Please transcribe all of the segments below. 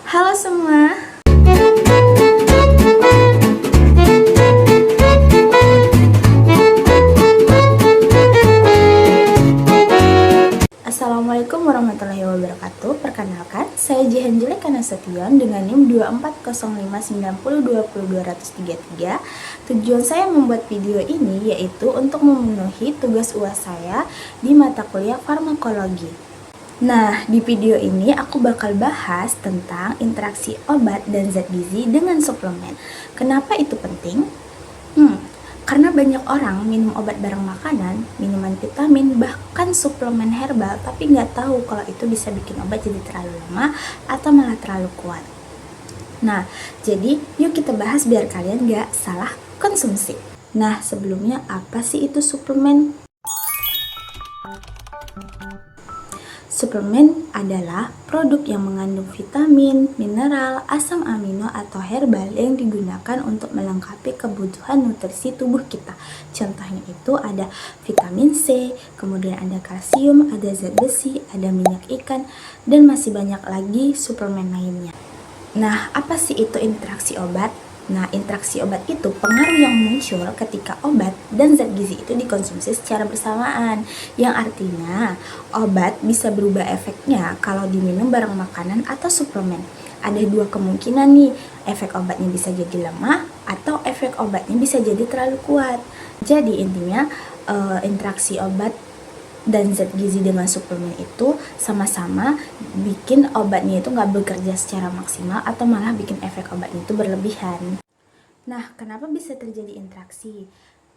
Halo semua. Assalamualaikum warahmatullahi wabarakatuh. Perkenalkan, saya Jihan Juleka Nasution dengan NIM 24059020233. Tujuan saya membuat video ini yaitu untuk memenuhi tugas UAS saya di mata kuliah farmakologi. Nah, di video ini aku bakal bahas tentang interaksi obat dan zat gizi dengan suplemen. Kenapa itu penting? Karena banyak orang minum obat bareng makanan, minuman vitamin, bahkan suplemen herbal, tapi nggak tahu kalau itu bisa bikin obat jadi terlalu lama atau malah terlalu kuat. Nah, jadi yuk kita bahas biar kalian nggak salah konsumsi. Nah, sebelumnya apa sih itu suplemen? Suplemen adalah produk yang mengandung vitamin, mineral, asam amino atau herbal yang digunakan untuk melengkapi kebutuhan nutrisi tubuh kita. Contohnya itu ada vitamin C, kemudian ada kalsium, ada zat besi, ada minyak ikan, dan masih banyak lagi suplemen lainnya. Nah, apa sih itu interaksi obat? Nah, interaksi obat itu pengaruh yang muncul ketika obat dan zat gizi itu dikonsumsi secara bersamaan. Yang artinya, obat bisa berubah efeknya kalau diminum bareng makanan atau suplemen. Ada dua kemungkinan nih, efek obatnya bisa jadi lemah atau efek obatnya bisa jadi terlalu kuat. Jadi intinya, interaksi obat dan zat gizi dengan suplemen itu sama-sama bikin obatnya itu nggak bekerja secara maksimal atau malah bikin efek obatnya itu berlebihan. Nah, kenapa bisa terjadi interaksi?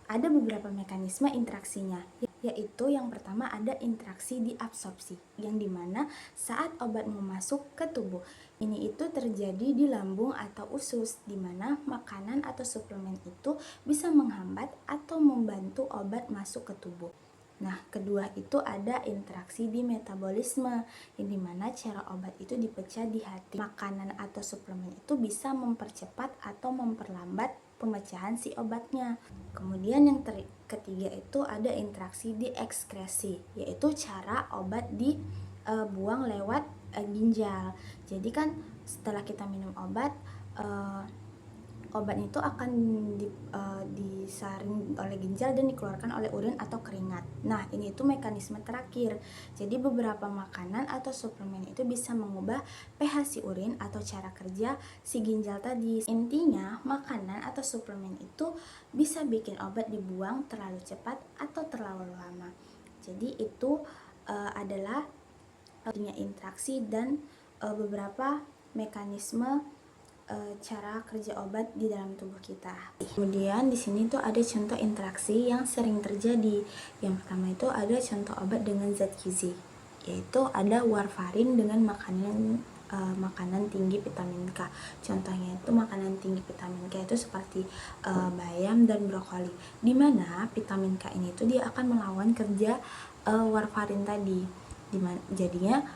Ada beberapa mekanisme interaksinya, yaitu yang pertama ada interaksi diabsorpsi, yang dimana saat obat mau masuk ke tubuh, ini itu terjadi di lambung atau usus, dimana makanan atau suplemen itu bisa menghambat atau membantu obat masuk ke tubuh. Nah, kedua itu ada interaksi di metabolisme, yang dimana cara obat itu dipecah di hati. Makanan atau suplemen itu bisa mempercepat atau memperlambat pemecahan si obatnya. Kemudian yang ketiga itu ada interaksi di ekskresi, yaitu cara obat dibuang lewat ginjal. Jadi kan setelah kita minum obat, obat itu akan disaring oleh ginjal dan dikeluarkan oleh urin atau keringat. Nah, ini itu mekanisme terakhir. Jadi beberapa makanan atau suplemen itu bisa mengubah pH si urin atau cara kerja si ginjal tadi. Intinya, makanan atau suplemen itu bisa bikin obat dibuang terlalu cepat atau terlalu lama. Jadi itu adalah interaksi dan beberapa mekanisme cara kerja obat di dalam tubuh kita. Kemudian di sini tuh ada contoh interaksi yang sering terjadi. Yang pertama itu ada contoh obat dengan zat gizi, yaitu ada warfarin dengan makanan tinggi vitamin K. Contohnya itu makanan tinggi vitamin K itu seperti bayam dan brokoli. Dimana vitamin K ini tuh dia akan melawan kerja warfarin tadi. Jadinya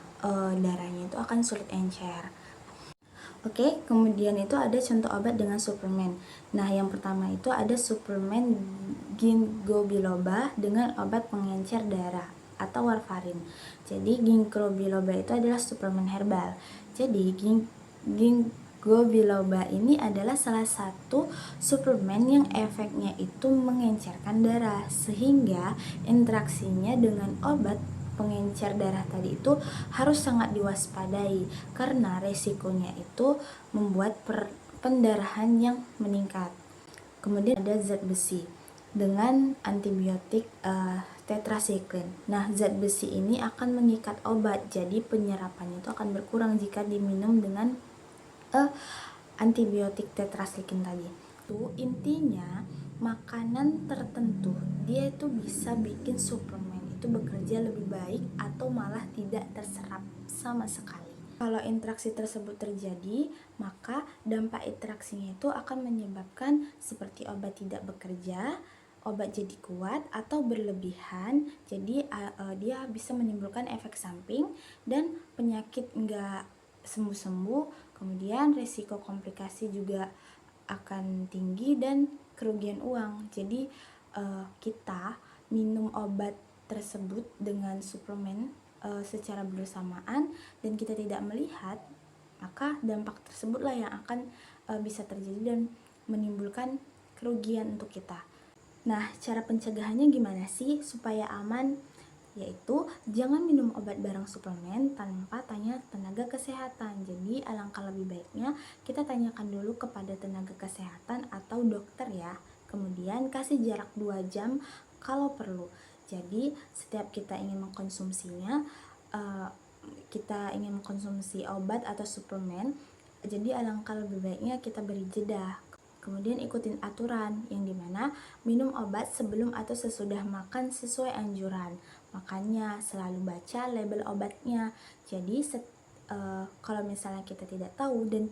darahnya itu akan sulit encer. Oke, kemudian itu ada contoh obat dengan suplemen. Nah, yang pertama itu ada suplemen ginkgo biloba dengan obat pengencer darah atau warfarin. Jadi ginkgo biloba itu adalah suplemen herbal. Jadi ginkgo biloba ini adalah salah satu suplemen yang efeknya itu mengencerkan darah, sehingga interaksinya dengan obat pengencer darah tadi itu harus sangat diwaspadai karena resikonya itu membuat pendarahan yang meningkat. Kemudian ada zat besi dengan antibiotik tetrasiklin. Nah, zat besi ini akan mengikat obat, jadi penyerapannya itu akan berkurang jika diminum dengan antibiotik tetrasiklin tadi. Itu intinya makanan tertentu dia itu bisa bikin suplemen itu bekerja lebih baik atau malah tidak terserap sama sekali. Kalau interaksi tersebut terjadi, maka dampak interaksinya itu akan menyebabkan seperti obat tidak bekerja, obat jadi kuat atau berlebihan, jadi dia bisa menimbulkan efek samping dan penyakit nggak sembuh-sembuh, kemudian risiko komplikasi juga akan tinggi dan kerugian uang. Jadi kita minum obat tersebut dengan suplemen secara bersamaan dan kita tidak melihat, maka dampak tersebutlah yang akan bisa terjadi dan menimbulkan kerugian untuk kita. Nah, cara pencegahannya gimana sih supaya aman? Yaitu jangan minum obat bareng suplemen tanpa tanya tenaga kesehatan. Jadi alangkah lebih baiknya kita tanyakan dulu kepada tenaga kesehatan atau dokter ya. Kemudian kasih jarak 2 jam kalau perlu. Jadi setiap kita ingin mengkonsumsinya, kita ingin mengkonsumsi obat atau suplemen, jadi alangkah lebih baiknya kita beri jeda. Kemudian ikutin aturan yang dimana minum obat sebelum atau sesudah makan sesuai anjuran. Makanya selalu baca label obatnya. Jadi kalau misalnya kita tidak tahu dan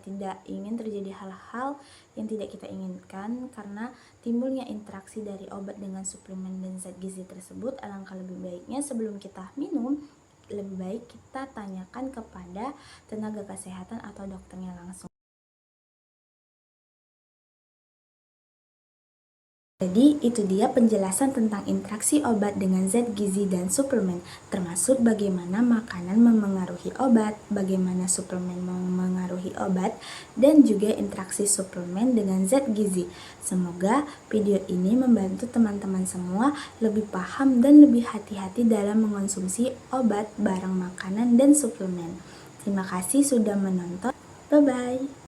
tidak ingin terjadi hal-hal yang tidak kita inginkan karena timbulnya interaksi dari obat dengan suplemen dan zat gizi tersebut, alangkah lebih baiknya sebelum kita minum, lebih baik kita tanyakan kepada tenaga kesehatan atau dokternya langsung. Jadi itu dia penjelasan tentang interaksi obat dengan zat gizi dan suplemen, termasuk bagaimana makanan memengaruhi obat, bagaimana suplemen memengaruhi obat, dan juga interaksi suplemen dengan zat gizi. Semoga video ini membantu teman-teman semua lebih paham dan lebih hati-hati dalam mengonsumsi obat bareng makanan dan suplemen. Terima kasih sudah menonton. Bye-bye.